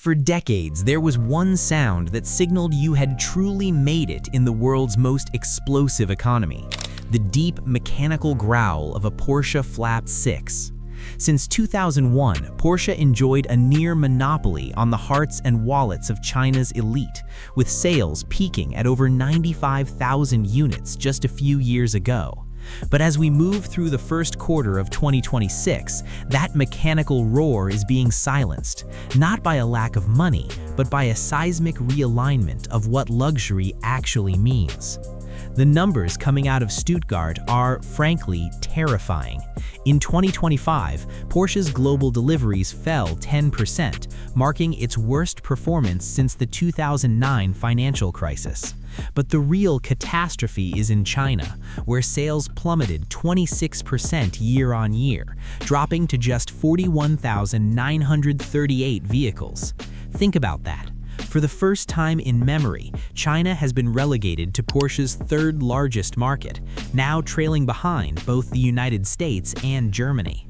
For decades, there was one sound that signaled you had truly made it in the world's most explosive economy: the deep mechanical growl of a Porsche Flat 6. Since 2001, Porsche enjoyed a near monopoly on the hearts and wallets of China's elite, with sales peaking at over 95,000 units just a few years ago. But as we move through the first quarter of 2026, that mechanical roar is being silenced, not by a lack of money, but by a seismic realignment of what luxury actually means. The numbers coming out of Stuttgart are, frankly, terrifying. In 2025, Porsche's global deliveries fell 10%, marking its worst performance since the 2009 financial crisis. But the real catastrophe is in China, where sales plummeted 26% year-on-year, dropping to just 41,938 vehicles. Think about that. For the first time in memory, China has been relegated to Porsche's third largest market, now trailing behind both the United States and Germany.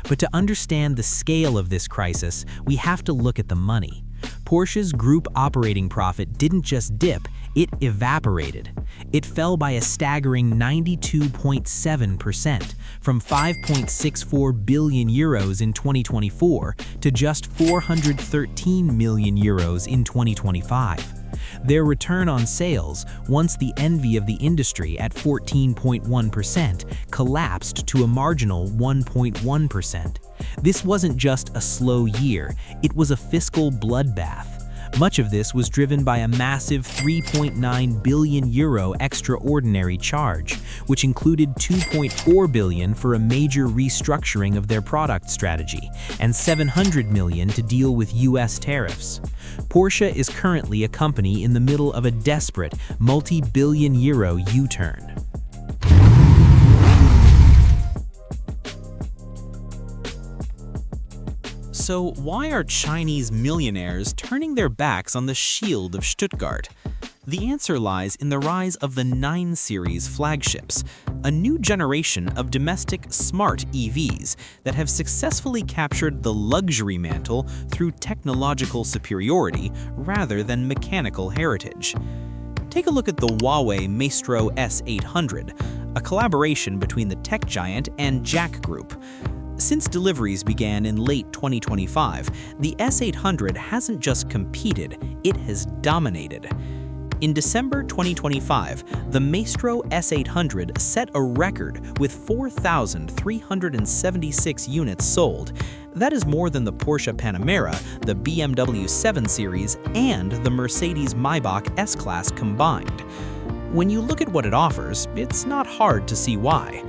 But to understand the scale of this crisis, we have to look at the money. Porsche's group operating profit didn't just dip, it evaporated. It fell by a staggering 92.7%, from 5.64 billion euros in 2024 to just 413 million euros in 2025. Their return on sales, once the envy of the industry at 14.1%, collapsed to a marginal 1.1%. This wasn't just a slow year, it was a fiscal bloodbath. Much of this was driven by a massive 3.9 billion euro extraordinary charge, which included 2.4 billion for a major restructuring of their product strategy and 700 million to deal with US tariffs. Porsche is currently a company in the middle of a desperate, multi-billion euro U-turn. So why are Chinese millionaires turning their backs on the shield of Stuttgart? The answer lies in the rise of the 9 Series flagships, a new generation of domestic smart EVs that have successfully captured the luxury mantle through technological superiority rather than mechanical heritage. Take a look at the Huawei Maextro S800, a collaboration between the tech giant and Jack Group. Since deliveries began in late 2025, the S800 hasn't just competed, it has dominated. In December 2025, the Maextro S800 set a record with 4,376 units sold. That is more than the Porsche Panamera, the BMW 7 Series, and the Mercedes Maybach S-Class combined. When you look at what it offers, it's not hard to see why.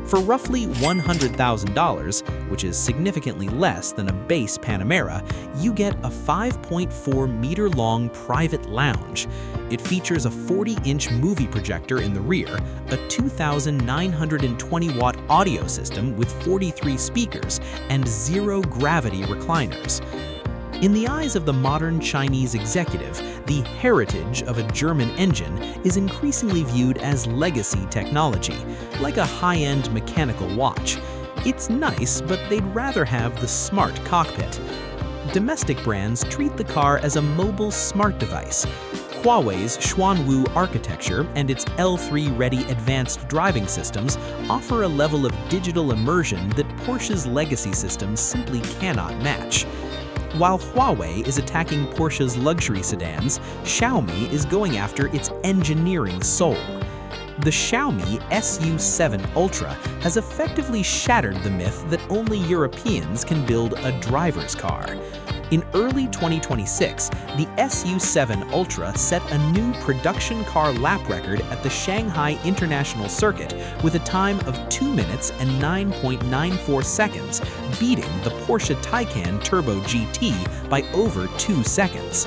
For roughly $100,000, which is significantly less than a base Panamera, you get a 5.4-meter-long private lounge. It features a 40-inch movie projector in the rear, a 2,920-watt audio system with 43 speakers, and zero-gravity recliners. In the eyes of the modern Chinese executive, the heritage of a German engine is increasingly viewed as legacy technology, like a high-end mechanical watch. It's nice, but they'd rather have the smart cockpit. Domestic brands treat the car as a mobile smart device. Huawei's Xuanwu architecture and its L3-ready advanced driving systems offer a level of digital immersion that Porsche's legacy systems simply cannot match. While Huawei is attacking Porsche's luxury sedans, Xiaomi is going after its engineering soul. The Xiaomi SU7 Ultra has effectively shattered the myth that only Europeans can build a driver's car. In early 2026, the SU7 Ultra set a new production car lap record at the Shanghai International Circuit with a time of 2 minutes and 9.94 seconds, beating the Porsche Taycan Turbo GT by over 2 seconds.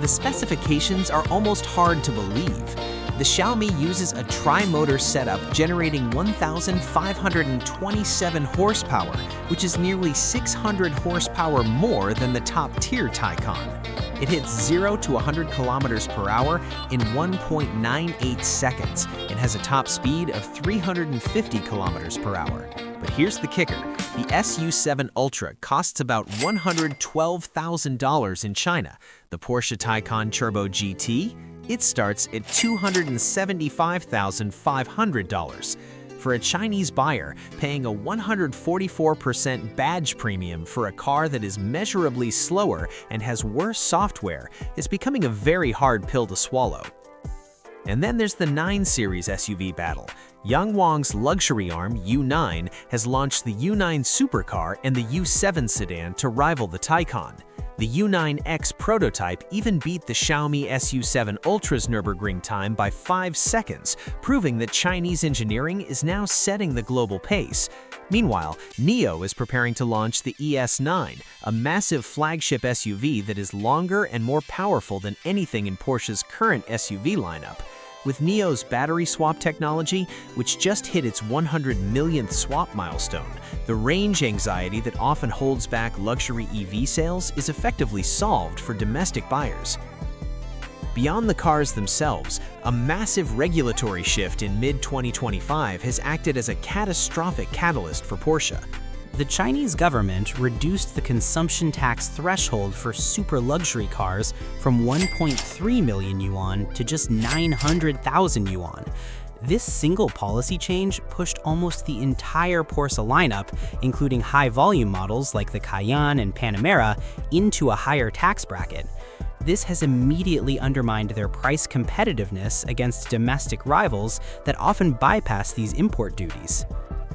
The specifications are almost hard to believe. The Xiaomi uses a tri-motor setup generating 1,527 horsepower, which is nearly 600 horsepower more than the top-tier Taycan. It hits 0 to 100 kilometers per hour in 1.98 seconds and has a top speed of 350 kilometers per hour. But here's the kicker. The SU7 Ultra costs about $112,000 in China. The Porsche Taycan Turbo GT, it starts at $275,500. For a Chinese buyer, paying a 144% badge premium for a car that is measurably slower and has worse software is becoming a very hard pill to swallow. And then there's the 9 Series SUV battle. Yang Wang's luxury arm, U9, has launched the U9 supercar and the U7 sedan to rival the Taycan. The U9X prototype even beat the Xiaomi SU7 Ultra's Nürburgring time by 5 seconds, proving that Chinese engineering is now setting the global pace. Meanwhile, NIO is preparing to launch the ES9, a massive flagship SUV that is longer and more powerful than anything in Porsche's current SUV lineup. With NIO's battery swap technology, which just hit its 100 millionth swap milestone, the range anxiety that often holds back luxury EV sales is effectively solved for domestic buyers. Beyond the cars themselves, a massive regulatory shift in mid-2025 has acted as a catastrophic catalyst for Porsche. The Chinese government reduced the consumption tax threshold for super luxury cars from 1.3 million yuan to just 900,000 yuan. This single policy change pushed almost the entire Porsche lineup, including high-volume models like the Cayenne and Panamera, into a higher tax bracket. This has immediately undermined their price competitiveness against domestic rivals that often bypass these import duties.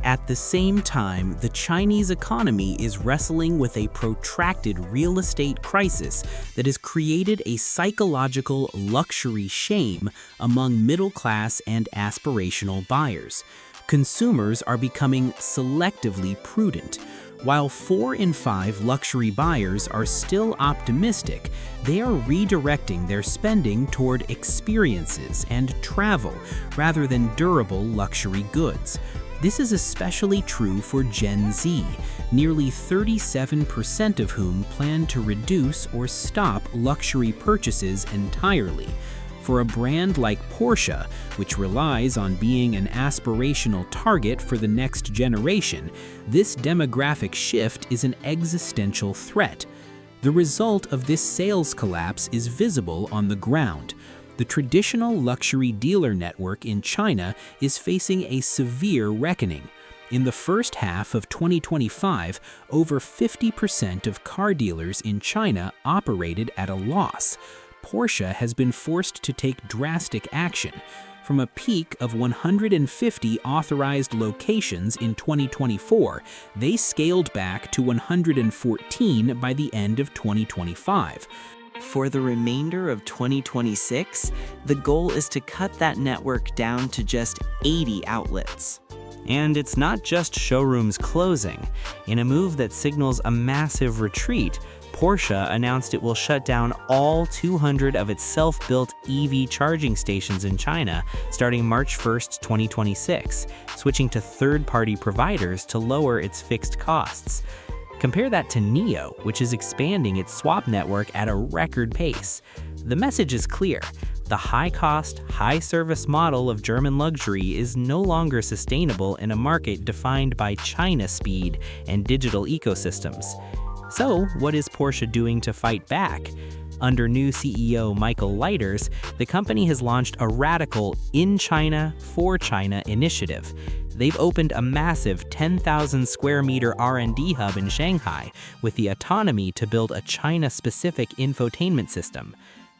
At the same time, the Chinese economy is wrestling with a protracted real estate crisis that has created a psychological luxury shame among middle-class and aspirational buyers. Consumers are becoming selectively prudent. While 4 in 5 luxury buyers are still optimistic, they are redirecting their spending toward experiences and travel rather than durable luxury goods. This is especially true for Gen Z, nearly 37% of whom plan to reduce or stop luxury purchases entirely. For a brand like Porsche, which relies on being an aspirational target for the next generation, this demographic shift is an existential threat. The result of this sales collapse is visible on the ground. The traditional luxury dealer network in China is facing a severe reckoning. In the first half of 2025, over 50% of car dealers in China operated at a loss. Porsche has been forced to take drastic action. From a peak of 150 authorized locations in 2024, they scaled back to 114 by the end of 2025. For the remainder of 2026, the goal is to cut that network down to just 80 outlets. And it's not just showrooms closing. In a move that signals a massive retreat, Porsche announced it will shut down all 200 of its self-built EV charging stations in China starting March 1, 2026, switching to third-party providers to lower its fixed costs. Compare that to NIO, which is expanding its swap network at a record pace. The message is clear. The high-cost, high-service model of German luxury is no longer sustainable in a market defined by China speed and digital ecosystems. So, what is Porsche doing to fight back? Under new CEO Michael Leiters, the company has launched a radical In China, for China initiative. They've opened a massive 10,000 square meter R&D hub in Shanghai with the autonomy to build a China-specific infotainment system.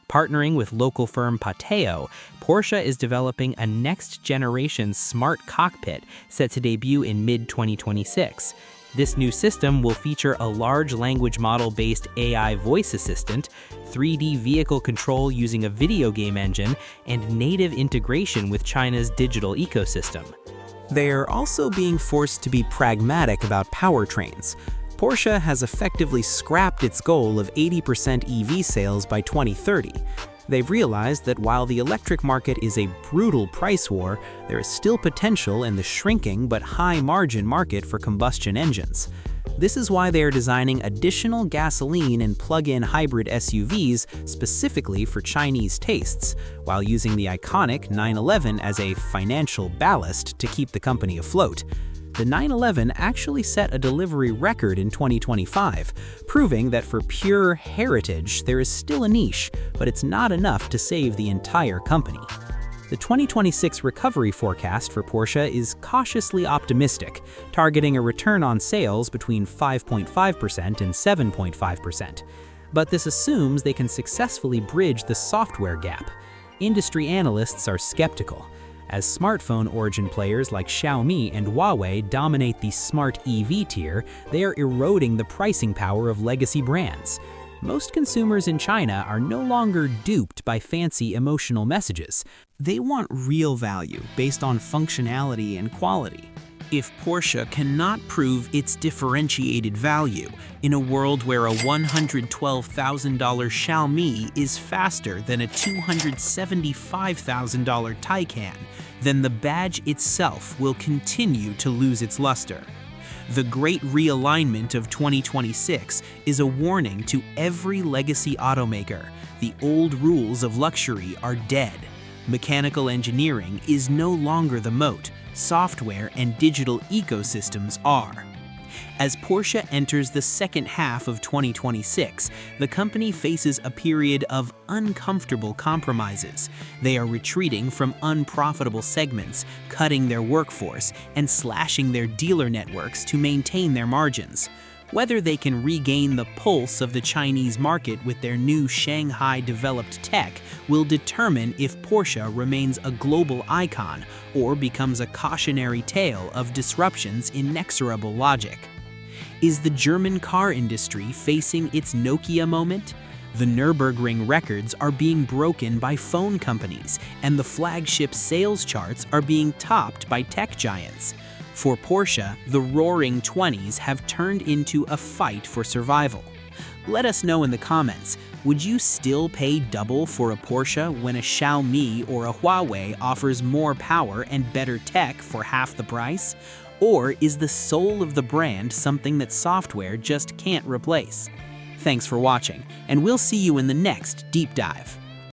Partnering with local firm Pateo, Porsche is developing a next-generation smart cockpit set to debut in mid-2026. This new system will feature a large language model-based AI voice assistant, 3D vehicle control using a video game engine, and native integration with China's digital ecosystem. They are also being forced to be pragmatic about powertrains. Porsche has effectively scrapped its goal of 80% EV sales by 2030. They've realized that while the electric market is a brutal price war, there is still potential in the shrinking but high-margin market for combustion engines. This is why they are designing additional gasoline and plug-in hybrid SUVs specifically for Chinese tastes, while using the iconic 911 as a financial ballast to keep the company afloat. The 911 actually set a delivery record in 2025, proving that for pure heritage, there is still a niche, but it's not enough to save the entire company. The 2026 recovery forecast for Porsche is cautiously optimistic, targeting a return on sales between 5.5% and 7.5%. But this assumes they can successfully bridge the software gap. Industry analysts are skeptical. As smartphone origin players like Xiaomi and Huawei dominate the smart EV tier, they are eroding the pricing power of legacy brands. Most consumers in China are no longer duped by fancy emotional messages. They want real value based on functionality and quality. If Porsche cannot prove its differentiated value in a world where a $112,000 Xiaomi is faster than a $275,000 Taycan, then the badge itself will continue to lose its luster. The Great Realignment of 2026 is a warning to every legacy automaker. The old rules of luxury are dead. Mechanical engineering is no longer the moat. Software and digital ecosystems are. As Porsche enters the second half of 2026, the company faces a period of uncomfortable compromises. They are retreating from unprofitable segments, cutting their workforce, and slashing their dealer networks to maintain their margins. Whether they can regain the pulse of the Chinese market with their new Shanghai-developed tech will determine if Porsche remains a global icon or becomes a cautionary tale of disruptions inexorable logic. Is the German car industry facing its Nokia moment? The Nürburgring records are being broken by phone companies, and the flagship sales charts are being topped by tech giants. For Porsche, the Roaring '20s have turned into a fight for survival. Let us know in the comments, would you still pay double for a Porsche when a Xiaomi or a Huawei offers more power and better tech for half the price? Or is the soul of the brand something that software just can't replace? Thanks for watching, and we'll see you in the next deep dive.